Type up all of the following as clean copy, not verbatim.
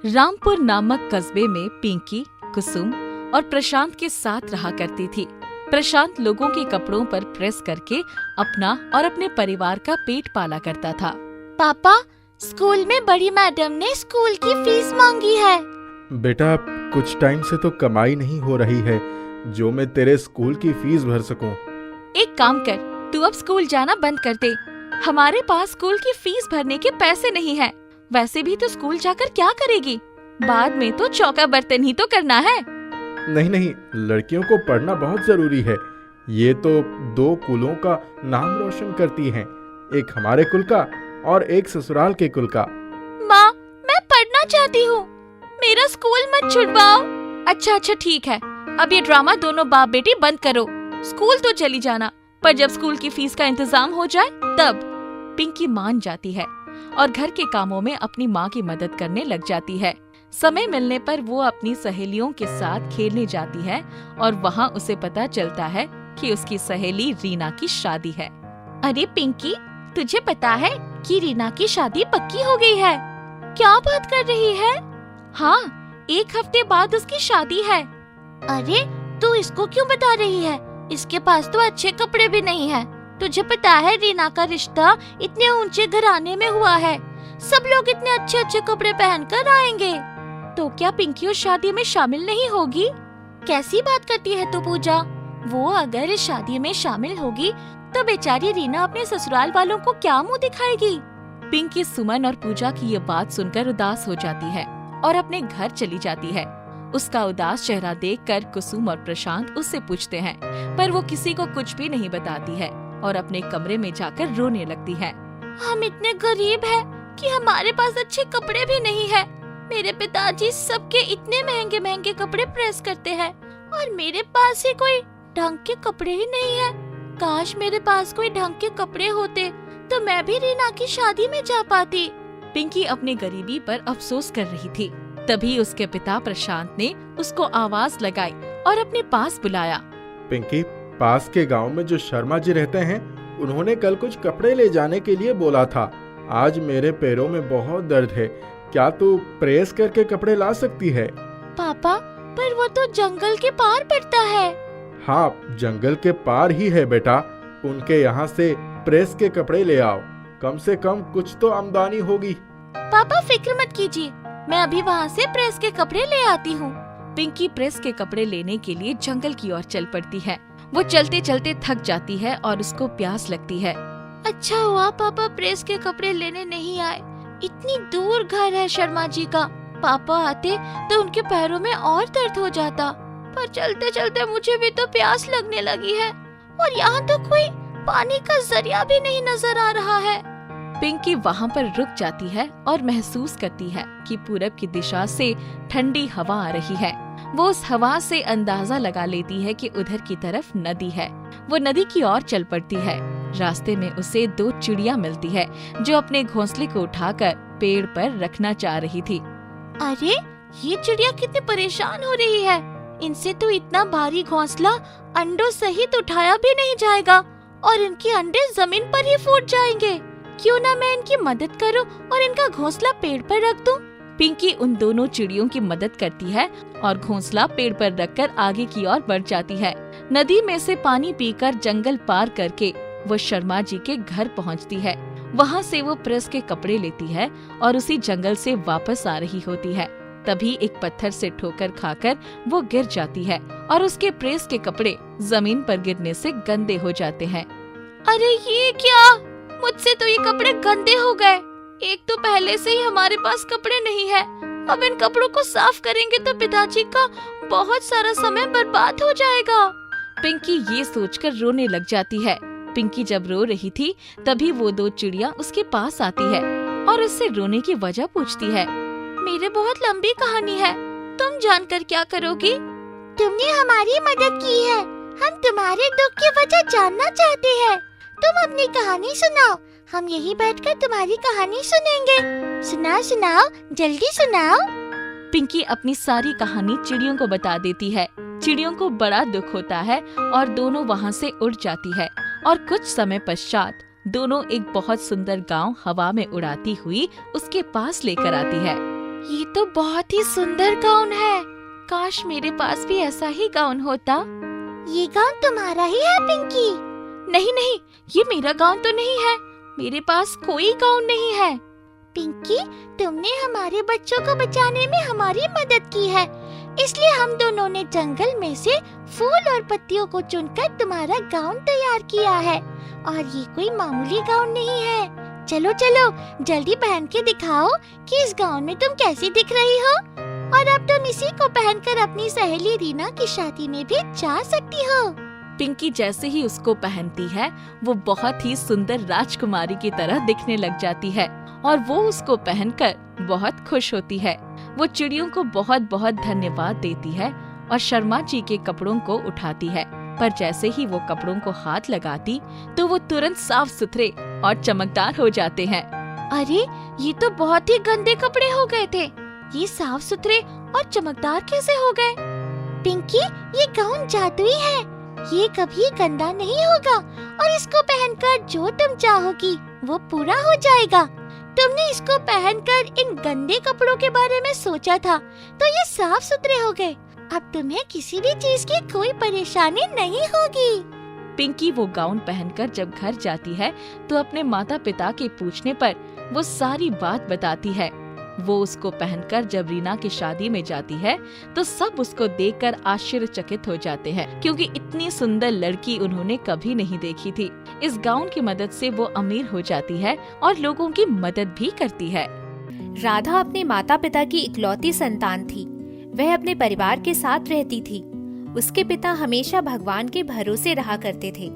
रामपुर नामक कस्बे में पिंकी, कुसुम और प्रशांत के साथ रहा करती थी। प्रशांत लोगों के कपड़ों पर प्रेस करके अपना और अपने परिवार का पेट पाला करता था। पापा, स्कूल में बड़ी मैडम ने स्कूल की फीस मांगी है। बेटा, कुछ टाइम से तो कमाई नहीं हो रही है जो मैं तेरे स्कूल की फीस भर सकूं। एक काम कर, तू अब स्कूल जाना बंद कर दे। हमारे पास स्कूल की फीस भरने के पैसे नहीं हैं। वैसे भी तो स्कूल जाकर क्या करेगी? बाद में तो चौका बर्तन ही तो करना है। नहीं नहीं, लड़कियों को पढ़ना बहुत जरूरी है। ये तो 2 कुलों का नाम रोशन करती हैं, एक हमारे कुल का और एक ससुराल के कुल का। माँ, मैं पढ़ना चाहती हूँ, मेरा स्कूल मत छुड़वाओ। अच्छा ठीक है, अब ये ड्रामा दोनों बाप बेटी बंद करो। स्कूल तो चली जाना, पर जब स्कूल की फीस का इंतजाम हो जाए तब। पिंकी मान जाती है और घर के कामों में अपनी माँ की मदद करने लग जाती है। समय मिलने पर वो अपनी सहेलियों के साथ खेलने जाती है और वहाँ उसे पता चलता है कि उसकी सहेली रीना की शादी है। अरे पिंकी, तुझे पता है कि रीना की शादी पक्की हो गई है? क्या बात कर रही है? हाँ, 1 हफ्ते बाद उसकी शादी है। अरे, तू इसको क्यों बता रही है? इसके पास तो अच्छे कपड़े भी नहीं है। तुझे पता है रीना का रिश्ता इतने ऊंचे घराने में हुआ है, सब लोग इतने अच्छे अच्छे कपड़े पहनकर आएंगे। तो क्या पिंकी उस शादी में शामिल नहीं होगी? कैसी बात करती है तू पूजा? वो अगर इस शादी में शामिल होगी तो बेचारी रीना अपने ससुराल वालों को क्या मुंह दिखाएगी? पिंकी सुमन और पूजा की ये बात सुनकर उदास हो जाती है और अपने घर चली जाती है। उसका उदास चेहरा देखकर कुसुम और प्रशांत उससे पूछते हैं, पर वो किसी को कुछ भी नहीं बताती है और अपने कमरे में जाकर रोने लगती है। हम इतने गरीब हैं कि हमारे पास अच्छे कपड़े भी नहीं है। मेरे पिताजी सबके इतने महंगे महंगे कपड़े प्रेस करते हैं और मेरे पास ही कोई ढंग के कपड़े ही नहीं है। काश मेरे पास कोई ढंग के कपड़े होते तो मैं भी रीना की शादी में जा पाती। पिंकी अपनी गरीबी पर अफसोस कर रही थी। तभी उसके पिता प्रशांत ने उसको आवाज लगाई और अपने पास बुलाया। पिंकी, पास के गांव में जो शर्मा जी रहते हैं, उन्होंने कल कुछ कपड़े ले जाने के लिए बोला था। आज मेरे पैरों में बहुत दर्द है, क्या तू प्रेस करके कपड़े ला सकती है? पापा, पर वो तो जंगल के पार पड़ता है। हाँ, जंगल के पार ही है बेटा। उनके यहाँ से प्रेस के कपड़े ले आओ, कम से कम कुछ तो आमदनी होगी। पापा फिक्र मत कीजिए, मैं अभी वहाँ से प्रेस के कपड़े ले आती हूँ। पिंकी प्रेस के कपड़े लेने के लिए जंगल की ओर चल पड़ती है। वो चलते चलते थक जाती है और उसको प्यास लगती है। अच्छा हुआ पापा प्रेस के कपड़े लेने नहीं आए। इतनी दूर घर है शर्मा जी का। पापा आते तो उनके पैरों में और दर्द हो जाता। पर चलते चलते मुझे भी तो प्यास लगने लगी है और यहाँ तो कोई पानी का जरिया भी नहीं नजर आ रहा है। पिंकी वहाँ पर रुक जाती है और महसूस करती है कि पूरब की दिशा से ठंडी हवा आ रही है। वो उस हवा से अंदाजा लगा लेती है कि उधर की तरफ नदी है। वो नदी की ओर चल पड़ती है। रास्ते में उसे 2 चिड़िया मिलती है जो अपने घोंसले को उठाकर पेड़ पर रखना चाह रही थी। अरे, ये चिड़िया कितनी परेशान हो रही है। इनसे तो इतना भारी घोंसला अंडों सहित उठाया भी नहीं जाएगा और इनके अंडे जमीन पर ही फूट जाएंगे। क्यों ना मैं इनकी मदद करूं और इनका घोंसला पेड़ पर रख दूं? पिंकी उन दोनों चिड़ियों की मदद करती है और घोंसला पेड़ पर रखकर आगे की ओर बढ़ जाती है। नदी में से पानी पीकर जंगल पार करके वो शर्मा जी के घर पहुंचती है। वहां से वो प्रेस के कपड़े लेती है और उसी जंगल से वापस आ रही होती है। तभी एक पत्थर से ठोकर खाकर वो गिर जाती है और उसके प्रेस के कपड़े जमीन पर गिरने से गंदे हो जाते हैं। अरे ये क्या? मुझसे तो ये कपड़े गंदे हो गए। एक तो पहले से ही हमारे पास कपड़े नहीं है, अब इन कपड़ों को साफ करेंगे तो पिताजी का बहुत सारा समय बर्बाद हो जाएगा। पिंकी ये सोचकर रोने लग जाती है। पिंकी जब रो रही थी तभी वो 2 चिड़िया उसके पास आती है और उससे रोने की वजह पूछती है। मेरे बहुत लंबी कहानी है, तुम जानकर क्या करोगी? तुमने हमारी मदद की है, हम तुम्हारे दुख की वजह जानना चाहते हैं। तुम अपनी कहानी सुनाओ, हम यहीं बैठकर तुम्हारी कहानी सुनेंगे। सुनाओ सुनाओ, जल्दी सुनाओ। पिंकी अपनी सारी कहानी चिड़ियों को बता देती है। चिड़ियों को बड़ा दुख होता है और दोनों वहाँ से उड़ जाती है और कुछ समय पश्चात दोनों एक बहुत सुंदर गांव हवा में उड़ाती हुई उसके पास लेकर आती है। ये तो बहुत ही सुंदर गाउन है। काश मेरे पास भी ऐसा ही गाउन होता। ये गाउन तुम्हारा ही है पिंकी? नहीं नहीं, ये मेरा गाउन तो नहीं है। मेरे पास कोई गाउन नहीं है। पिंकी, तुमने हमारे बच्चों को बचाने में हमारी मदद की है, इसलिए हम दोनों ने जंगल में से फूल और पत्तियों को चुनकर तुम्हारा गाउन तैयार किया है। और ये कोई मामूली गाउन नहीं है। चलो चलो, जल्दी पहन के दिखाओ कि इस गाउन में तुम कैसी दिख रही हो। और अब तुम इसी को पहनकर अपनी सहेली रीना की शादी में भी जा सकती हो। पिंकी जैसे ही उसको पहनती है, वो बहुत ही सुंदर राजकुमारी की तरह दिखने लग जाती है और वो उसको पहनकर बहुत खुश होती है। वो चिड़ियों को बहुत बहुत धन्यवाद देती है और शर्मा जी के कपड़ों को उठाती है। पर जैसे ही वो कपड़ों को हाथ लगाती तो वो तुरंत साफ सुथरे और चमकदार हो जाते हैं। अरे, ये तो बहुत ही गंदे कपड़े हो गए थे। ये साफ सुथरे और चमकदार कैसे हो गए? पिंकी, ये गाउन जादुई है। ये कभी गंदा नहीं होगा और इसको पहनकर जो तुम चाहोगी वो पूरा हो जाएगा। तुमने इसको पहनकर इन गंदे कपड़ों के बारे में सोचा था तो ये साफ सुथरे हो गए। अब तुम्हें किसी भी चीज की कोई परेशानी नहीं होगी। पिंकी वो गाउन पहनकर जब घर जाती है तो अपने माता पिता के पूछने पर वो सारी बात बताती है। वो उसको पहनकर जब रीना की शादी में जाती है तो सब उसको देखकर आश्चर्यचकित हो जाते हैं, क्योंकि इतनी सुंदर लड़की उन्होंने कभी नहीं देखी थी। इस गाउन की मदद से वो अमीर हो जाती है और लोगों की मदद भी करती है। राधा अपने माता पिता की इकलौती संतान थी। वह अपने परिवार के साथ रहती थी। उसके पिता हमेशा भगवान के भरोसे रहा करते थे।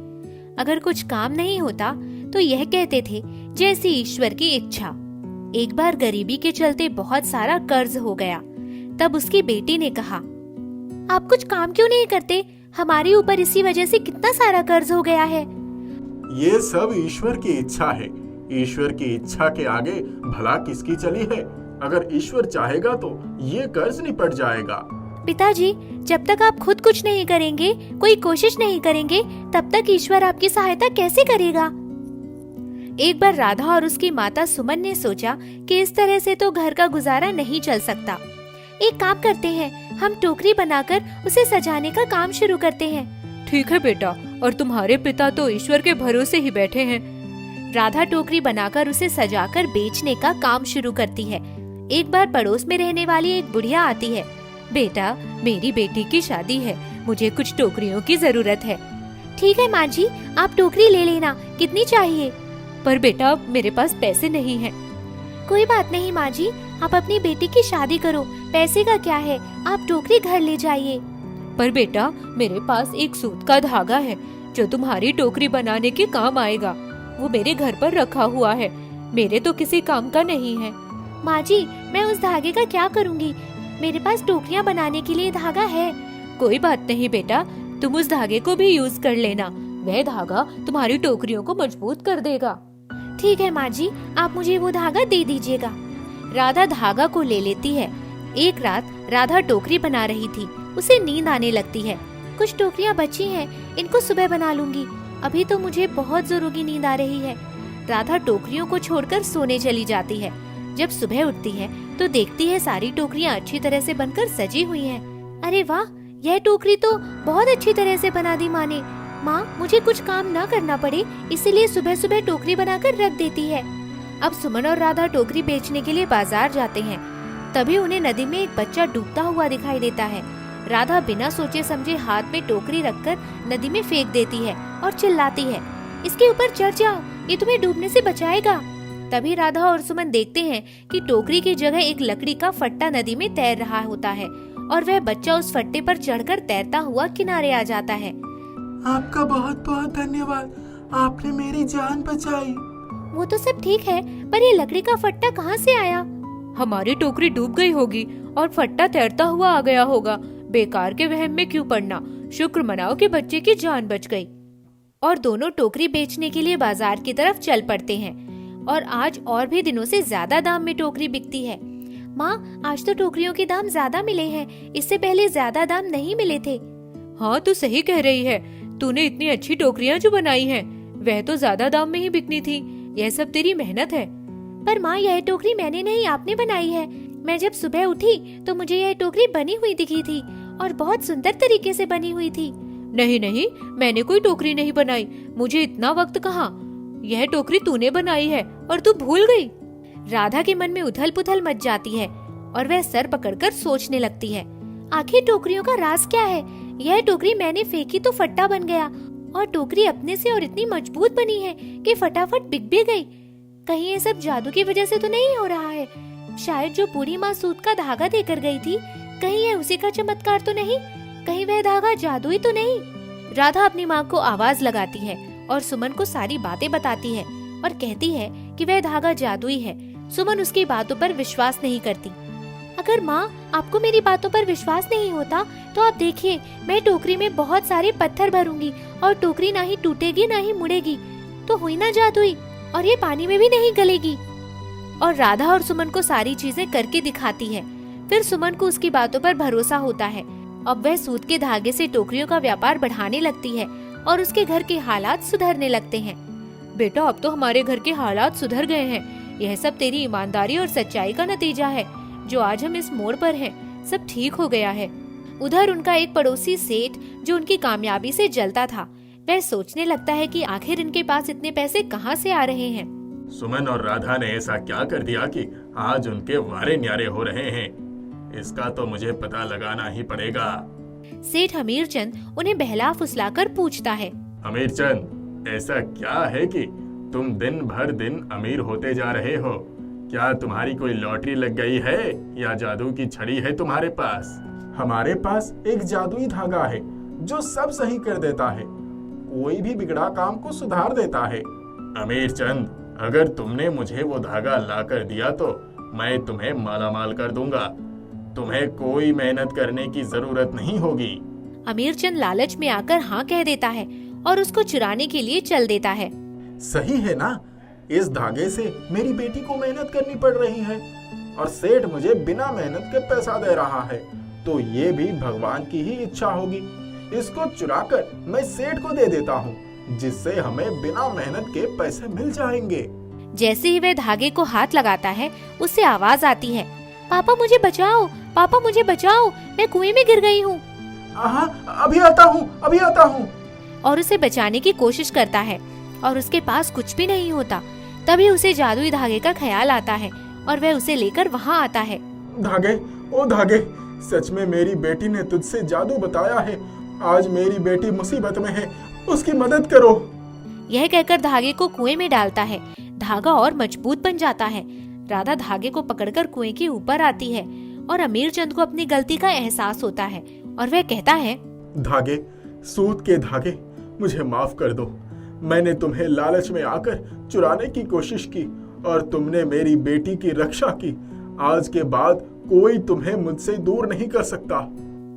अगर कुछ काम नहीं होता तो यह कहते थे, जैसी ईश्वर की इच्छा। एक बार गरीबी के चलते बहुत सारा कर्ज हो गया। तब उसकी बेटी ने कहा, आप कुछ काम क्यों नहीं करते? हमारे ऊपर इसी वजह से कितना सारा कर्ज हो गया है। ये सब ईश्वर की इच्छा है। ईश्वर की इच्छा के आगे भला किसकी चली है। अगर ईश्वर चाहेगा तो ये कर्ज निपट जाएगा। पिताजी, जब तक आप खुद कुछ नहीं करेंगे, कोई कोशिश नहीं करेंगे, तब तक ईश्वर आपकी सहायता कैसे करेगा? एक बार राधा और उसकी माता सुमन ने सोचा कि इस तरह से तो घर का गुजारा नहीं चल सकता। एक काम करते हैं, हम टोकरी बनाकर उसे सजाने का काम शुरू करते हैं। ठीक है बेटा, और तुम्हारे पिता तो ईश्वर के भरोसे ही बैठे हैं। राधा टोकरी बनाकर उसे सजाकर बेचने का काम शुरू करती है। एक बार पड़ोस में रहने वाली एक बुढ़िया आती है। बेटा, मेरी बेटी की शादी है, मुझे कुछ टोकरियों की जरूरत है। ठीक है माँ जी, आप टोकरी ले लेना। कितनी चाहिए? पर बेटा, मेरे पास पैसे नहीं हैं। कोई बात नहीं माँ जी, आप अपनी बेटी की शादी करो, पैसे का क्या है, आप टोकरी घर ले जाइए। पर बेटा, मेरे पास एक सूत का धागा है जो तुम्हारी टोकरी बनाने के काम आएगा। वो मेरे घर पर रखा हुआ है, मेरे तो किसी काम का नहीं है। माँ जी, मैं उस धागे का क्या करूँगी? मेरे पास टोकरियाँ बनाने के लिए धागा है। कोई बात नहीं बेटा, तुम उस धागे को भी यूज कर लेना। वह धागा तुम्हारी टोकरियों को मजबूत कर देगा। ठीक है माँ जी, आप मुझे वो धागा दे दीजिएगा। राधा धागा को ले लेती है। एक रात राधा टोकरी बना रही थी। उसे नींद आने लगती है। कुछ टोकरियाँ बची हैं, इनको सुबह बना लूंगी। अभी तो मुझे बहुत जोरों की नींद आ रही है। राधा टोकरियों को छोड़कर सोने चली जाती है। जब सुबह उठती है तो देखती है सारी टोकरियाँ अच्छी तरह से बनकर सजी हुई हैं। अरे वाह, यह टोकरी तो बहुत अच्छी तरह से बना दी माँ ने। माँ, मुझे कुछ काम न करना पड़े, इसीलिए सुबह सुबह टोकरी बनाकर रख देती है। अब सुमन और राधा टोकरी बेचने के लिए बाजार जाते हैं। तभी उन्हें नदी में एक बच्चा डूबता हुआ दिखाई देता है। राधा बिना सोचे समझे हाथ में टोकरी रखकर नदी में फेंक देती है और चिल्लाती है, इसके ऊपर चढ़ जाओ, ये तुम्हें डूबने से बचाएगा। तभी राधा और सुमन देखते हैं कि टोकरी की जगह एक लकड़ी का फट्टा नदी में तैर रहा होता है और वह बच्चा उस फट्टे पर चढ़कर तैरता हुआ किनारे आ जाता है। आपका बहुत बहुत धन्यवाद, आपने मेरी जान बचाई। वो तो सब ठीक है, पर ये लकड़ी का फट्टा कहाँ से आया? हमारी टोकरी डूब गई होगी और फट्टा तैरता हुआ आ गया होगा। बेकार के वहम में क्यों पड़ना, शुक्र मनाओ कि बच्चे की जान बच गई। और दोनों टोकरी बेचने के लिए बाजार की तरफ चल पड़ते हैं। और आज और भी दिनों से ज्यादा दाम में टोकरी बिकती है। माँ, आज तो टोकरियों के दाम ज्यादा मिले हैं, इससे पहले ज्यादा दाम नहीं मिले थे। हाँ, तू सही कह रही है। तूने इतनी अच्छी टोकरियाँ जो बनाई हैं, वह तो ज्यादा दाम में ही बिकनी थी। यह सब तेरी मेहनत है। पर माँ, यह टोकरी मैंने नहीं, आपने बनाई है। मैं जब सुबह उठी तो मुझे यह टोकरी बनी हुई दिखी थी और बहुत सुंदर तरीके से बनी हुई थी। नहीं नहीं, मैंने कोई टोकरी नहीं बनाई, मुझे इतना वक्त कहाँ। यह टोकरी तूने बनाई है और तू भूल गई। राधा के मन में उथल पुथल मच जाती है और वह सर पकड़कर सोचने लगती है, आखिर टोकरियों का राज क्या है? यह टोकरी मैंने फेंकी तो फट्टा बन गया और टोकरी अपने से और इतनी मजबूत बनी है कि फटाफट बिक भी गई। कहीं ये सब जादू की वजह से तो नहीं हो रहा है? शायद जो बूढ़ी माँ सूत का धागा देकर गई थी, कहीं यह उसी का चमत्कार तो नहीं? कहीं वह धागा जादुई तो नहीं? राधा अपनी माँ को आवाज लगाती है और सुमन को सारी बातें बताती है और कहती है कि वह धागा जादुई है। सुमन उसकी बातों पर विश्वास नहीं करती। अगर माँ आपको मेरी बातों पर विश्वास नहीं होता तो आप देखिए, मैं टोकरी में बहुत सारे पत्थर भरूंगी और टोकरी ना ही टूटेगी ना ही मुड़ेगी, तो हुई ना जादुई, और ये पानी में भी नहीं गलेगी। और राधा और सुमन को सारी चीजें करके दिखाती है। फिर सुमन को उसकी बातों पर भरोसा होता है। अब वह सूत के धागे से टोकरियों का व्यापार बढ़ाने लगती है और उसके घर के हालात सुधरने लगते हैं। बेटा, अब तो हमारे घर के हालात सुधर गए हैं। यह सब तेरी ईमानदारी और सच्चाई का नतीजा है। जो आज हम इस मोड़ पर हैं, सब ठीक हो गया है। उधर उनका एक पड़ोसी सेठ, जो उनकी कामयाबी से जलता था, वह सोचने लगता है कि आखिर इनके पास इतने पैसे कहाँ से आ रहे हैं। सुमन और राधा ने ऐसा क्या कर दिया कि आज उनके वारे न्यारे हो रहे हैं? इसका तो मुझे पता लगाना ही पड़ेगा। सेठ हमीरचंद उन्हें बहला फुसलाकर पूछता है, हमीरचंद, ऐसा क्या है कि तुम दिन भर दिन अमीर होते जा रहे हो? क्या तुम्हारी कोई लॉटरी लग गई है या जादू की छड़ी है तुम्हारे पास? हमारे पास एक जादुई धागा है जो सब सही कर देता है, कोई भी बिगड़ा काम को सुधार देता है। हमीरचंद, अगर तुमने मुझे वो धागा ला कर दिया तो मैं तुम्हें मालामाल कर दूंगा। तुम्हें कोई मेहनत करने की जरूरत नहीं होगी। हमीरचंद लालच में आकर हाँ कह देता है और उसको चुराने के लिए चल देता है। सही है ना? इस धागे से मेरी बेटी को मेहनत करनी पड़ रही है और सेठ मुझे बिना मेहनत के पैसा दे रहा है, तो ये भी भगवान की ही इच्छा होगी। इसको चुराकर मैं सेठ को दे देता हूँ, जिससे हमें बिना मेहनत के पैसे मिल जाएंगे। जैसे ही वह धागे को हाथ लगाता है, उससे आवाज आती है, पापा मुझे बचाओ, पापा मुझे बचाओ, मैं कुएं में गिर गई हूँ। अभी आता हूँ, अभी आता हूँ। और उसे बचाने की कोशिश करता है और उसके पास कुछ भी नहीं होता। तभी उसे जादुई धागे का ख्याल आता है और वह उसे लेकर वहाँ आता है। धागे, ओ धागे, सच में मेरी बेटी ने तुझसे जादू बताया है। आज मेरी बेटी मुसीबत में है, उसकी मदद करो। यह कहकर धागे को कुएं में डालता है। धागा और मजबूत बन जाता है। राधा धागे को पकड़कर कुएं के ऊपर आती है और अमीरचंद को अपनी गलती का एहसास होता है और वह कहता है, धागे, सूत के धागे, मुझे माफ कर दो। मैंने तुम्हें लालच में आकर चुराने की कोशिश की और तुमने मेरी बेटी की रक्षा की। आज के बाद कोई तुम्हें मुझसे दूर नहीं कर सकता।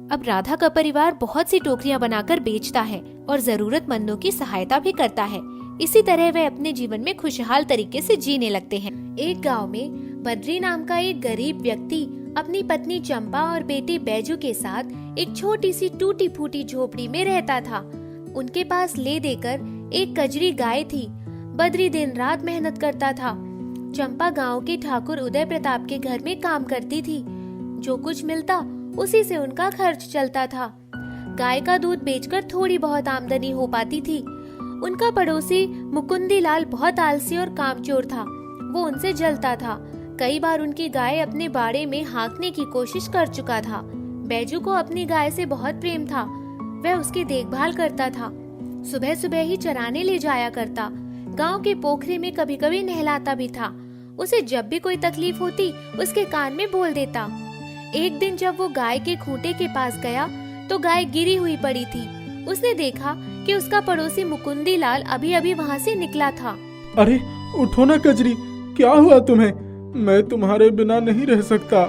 अब राधा का परिवार बहुत सी टोकरियां बनाकर बेचता है और जरूरतमंदों की सहायता भी करता है। इसी तरह वे अपने जीवन में खुशहाल तरीके से जीने लगते हैं। एक गांव में बद्री नाम का एक गरीब व्यक्ति अपनी पत्नी चंपा और बेटे बैजू के साथ एक छोटी सी टूटी फूटी झोपड़ी में रहता था। उनके पास ले देकर एक कजरी गाय थी। बद्री दिन रात मेहनत करता था। चंपा गांव के ठाकुर उदय प्रताप के घर में काम करती थी। जो कुछ मिलता उसी से उनका खर्च चलता था। गाय का दूध बेचकर थोड़ी बहुत आमदनी हो पाती थी। उनका पड़ोसी मुकुंदी लाल बहुत आलसी और कामचोर था। वो उनसे जलता था। कई बार उनकी गाय अपने बाड़े में हाँकने की कोशिश कर चुका था। बैजू को अपनी गाय से बहुत प्रेम था। वह उसकी देखभाल करता था। सुबह सुबह ही चराने ले जाया करता। गांव के पोखरे में कभी कभी नहलाता भी था। उसे जब भी कोई तकलीफ होती उसके कान में बोल देता। एक दिन जब वो गाय के खूंटे के पास गया तो गाय गिरी हुई पड़ी थी। उसने देखा कि उसका पड़ोसी मुकुंदी लाल अभी अभी वहाँ से निकला था। अरे उठो ना कजरी, क्या हुआ तुम्हें? मैं तुम्हारे बिना नहीं रह सकता।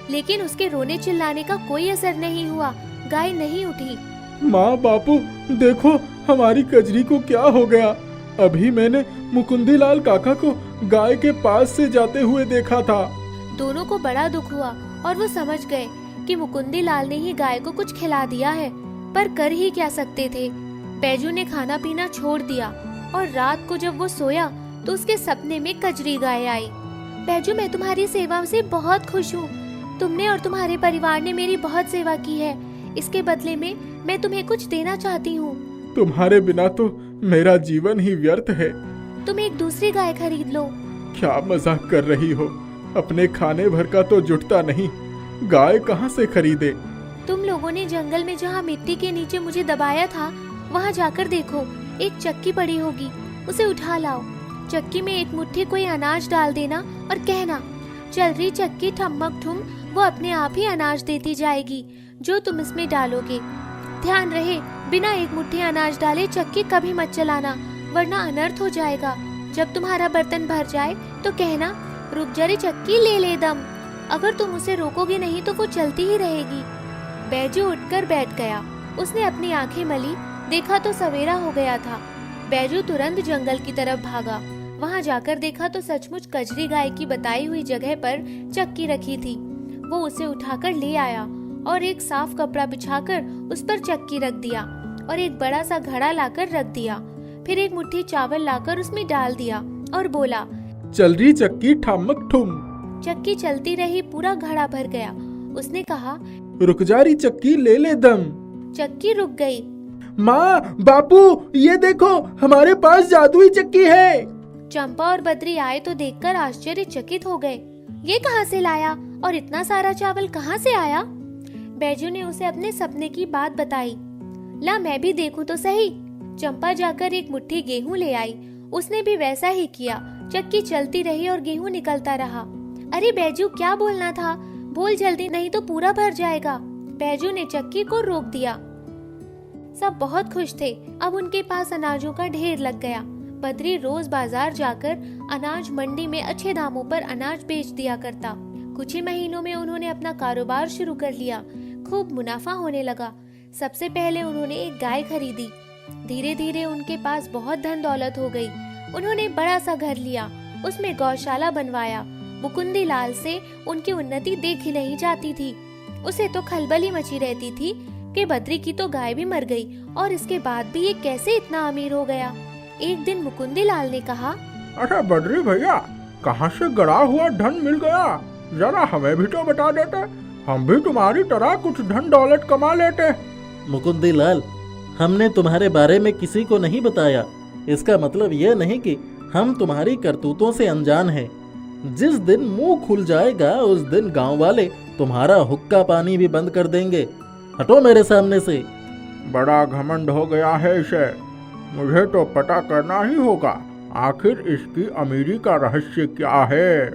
लेकिन उसके रोने चिल्लाने का कोई असर नहीं हुआ। गाय नहीं उठी। माँ बापू, देखो हमारी कजरी को क्या हो गया। अभी मैंने मुकुंदी लाल काका को गाय के पास से जाते हुए देखा था। दोनों को बड़ा दुख हुआ और वो समझ गए कि मुकुंदी लाल ने ही गाय को कुछ खिला दिया है, पर कर ही क्या सकते थे। बैजू ने खाना पीना छोड़ दिया और रात को जब वो सोया तो उसके सपने में कजरी गाय आई। बैजू, मैं तुम्हारी सेवा से बहुत खुश हूँ। तुमने और तुम्हारे परिवार ने मेरी बहुत सेवा की है। इसके बदले में मैं तुम्हें कुछ देना चाहती हूँ। तुम्हारे बिना तो मेरा जीवन ही व्यर्थ है। तुम एक दूसरी गाय खरीद लो। क्या मजाक कर रही हो? अपने खाने भर का तो जुटता नहीं, गाय कहाँ से खरीदे? तुम लोगों ने जंगल में जहाँ मिट्टी के नीचे मुझे दबाया था, वहाँ जाकर देखो, एक चक्की पड़ी होगी, उसे उठा लाओ। चक्की में एक मुट्ठी कोई अनाज डाल देना और कहना, चल रही चक्की ठमक ठुम, वो अपने आप ही अनाज देती जाएगी जो तुम इसमें डालोगे। ध्यान रहे, बिना एक मुट्ठी अनाज डाले चक्की कभी मत चलाना, वरना अनर्थ हो जाएगा। जब तुम्हारा बर्तन भर जाए तो कहना, रुक जा रे चक्की, ले ले दम। अगर तुम उसे रोकोगे नहीं तो वो चलती ही रहेगी। बैजू उठकर बैठ गया। उसने अपनी आंखें मली, देखा तो सवेरा हो गया था। बैजू तुरंत जंगल की तरफ भागा। वहां जाकर देखा तो सचमुच कजरी गाय की बताई हुई जगह पर चक्की रखी थी। वो उसे उठाकर ले आया और एक साफ कपड़ा बिछाकर उस पर चक्की रख दिया और एक बड़ा सा घड़ा लाकर रख दिया। फिर एक मुट्ठी चावल लाकर उसमें डाल दिया और बोला, चल रही चक्की ठमक ठुम। चक्की चलती रही, पूरा घड़ा भर गया। उसने कहा, रुक जा रही चक्की, ले ले दम। चक्की रुक गई। माँ, बापू, ये देखो, हमारे पास जादुई चक्की है। चंपा और बद्री आए तो देखकर आश्चर्यचकित हो गए। ये कहाँ से लाया और इतना सारा चावल कहाँ से आया? बैजू ने उसे अपने सपने की बात बताई। ला, मैं भी देखूं तो सही। चंपा जाकर एक मुट्ठी गेहूं ले आई। उसने भी वैसा ही किया। चक्की चलती रही और गेहूं निकलता रहा। अरे बैजू, क्या बोलना था? बोल जल्दी, नहीं तो पूरा भर जाएगा। बैजू ने चक्की को रोक दिया। सब बहुत खुश थे। अब उनके पास अनाजों का ढेर लग गया। बद्री रोज बाजार जाकर अनाज मंडी में अच्छे दामों पर अनाज बेच दिया करता। कुछ ही महीनों में उन्होंने अपना कारोबार शुरू कर लिया। खूब मुनाफा होने लगा। सबसे पहले उन्होंने एक गाय खरीदी। धीरे धीरे उनके पास बहुत धन दौलत हो गई। उन्होंने बड़ा सा घर लिया, उसमें गौशाला बनवाया। मुकुंदी लाल से उनकी उन्नति देखी नहीं जाती थी। उसे तो खलबली मची रहती थी कि बद्री की तो गाय भी मर गई और इसके बाद भी ये कैसे इतना अमीर हो गया। एक दिन मुकुंदी लाल ने कहा, अरे बद्री भैया, कहाँ से गड़ा हुआ धन मिल गया? जरा हमें भी तो बता देते, हम भी तुम्हारी तरह कुछ धन दौलत कमा लेते। मुकुंदी लाल, हमने तुम्हारे बारे में किसी को नहीं बताया। इसका मतलब यह नहीं कि हम तुम्हारी करतूतों से अनजान हैं। जिस दिन मुंह खुल जाएगा उस दिन गांव वाले तुम्हारा हुक्का पानी भी बंद कर देंगे। हटो मेरे सामने से। बड़ा घमंड हो गया है इसे। मुझे तो पता करना ही होगा, आखिर इसकी अमीरी का रहस्य क्या है।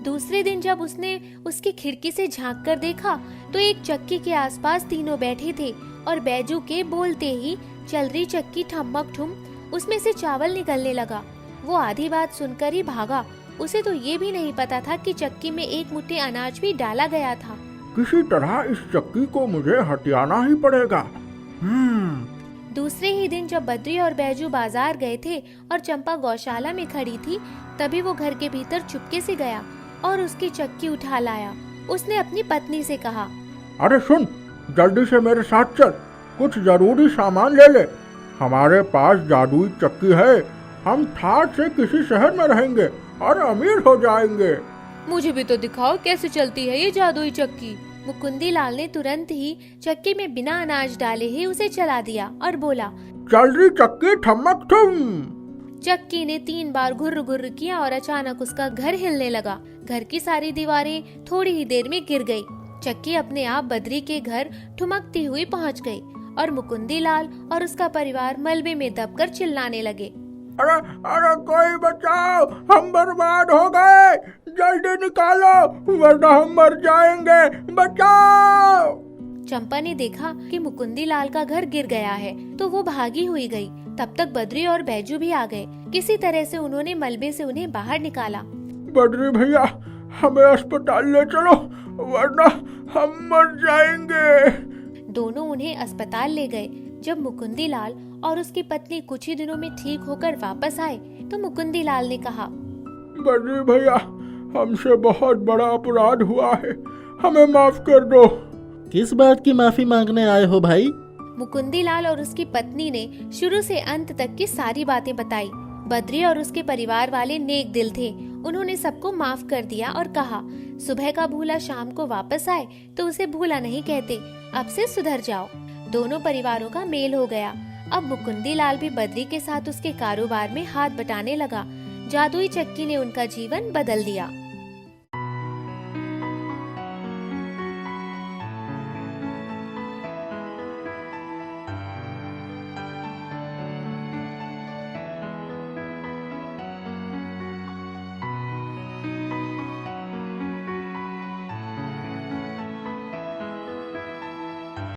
दूसरे दिन जब उसने उसकी खिड़की से झांक कर देखा तो एक चक्की के आसपास तीनों बैठे थे और बैजू के बोलते ही चल रही चक्की ठमक ठुम, उसमें से चावल निकलने लगा। वो आधी बात सुनकर ही भागा। उसे तो ये भी नहीं पता था कि चक्की में एक मुट्ठी अनाज भी डाला गया था। किसी तरह इस चक्की को मुझे हटियाना ही पड़ेगा। दूसरे ही दिन जब बद्री और बैजू बाजार गए थे और चंपा गौशाला में खड़ी थी, तभी वो घर के भीतर चुपके से गया और उसकी चक्की उठा लाया। उसने अपनी पत्नी से कहा, अरे सुन, जल्दी से मेरे साथ चल, कुछ जरूरी सामान ले ले। हमारे पास जादुई चक्की है। हम ठाठ से किसी शहर में रहेंगे और अमीर हो जाएंगे। मुझे भी तो दिखाओ कैसे चलती है ये जादुई चक्की। मुकुंदी लाल ने तुरंत ही चक्की में बिना अनाज डाले ही उसे चला दिया और बोला, चल रही चक्की ठमक ठुम। चक्की ने 3 बार घुर्र घुर्र किया और अचानक उसका घर हिलने लगा। घर की सारी दीवारें थोड़ी ही देर में गिर गई। चक्की अपने आप बद्री के घर ठुमकती हुई पहुंच गई और मुकुंदी लाल और उसका परिवार मलबे में दबकर चिल्लाने लगे, अरे अरे कोई बचाओ, हम बर्बाद हो गए, जल्दी निकालो वरना हम मर जाएंगे, बचाओ। चंपा ने देखा कि मुकुंदी लाल का घर गिर गया है तो वो भागी हुई गई। तब तक बद्री और बैजू भी आ गए। किसी तरह से उन्होंने मलबे से उन्हें बाहर निकाला। बद्री भैया, हमें अस्पताल ले चलो वरना हम मर जाएंगे। दोनों उन्हें अस्पताल ले गए। जब मुकुंदी लाल और उसकी पत्नी कुछ ही दिनों में ठीक होकर वापस आए तो मुकुंदी लाल ने कहा, बद्री भैया, हमसे बहुत बड़ा अपराध हुआ है, हमें माफ कर दो। किस बात की माफी मांगने आए हो भाई? मुकुंदी लाल और उसकी पत्नी ने शुरू से अंत तक की सारी बातें बताई। बद्री और उसके परिवार वाले नेक दिल थे। उन्होंने सबको माफ कर दिया और कहा, सुबह का भूला शाम को वापस आए तो उसे भूला नहीं कहते, अब से सुधर जाओ। दोनों परिवारों का मेल हो गया। अब मुकुंदी लाल भी बद्री के साथ उसके कारोबार में हाथ बटाने लगा। जादुई चक्की ने उनका जीवन बदल दिया।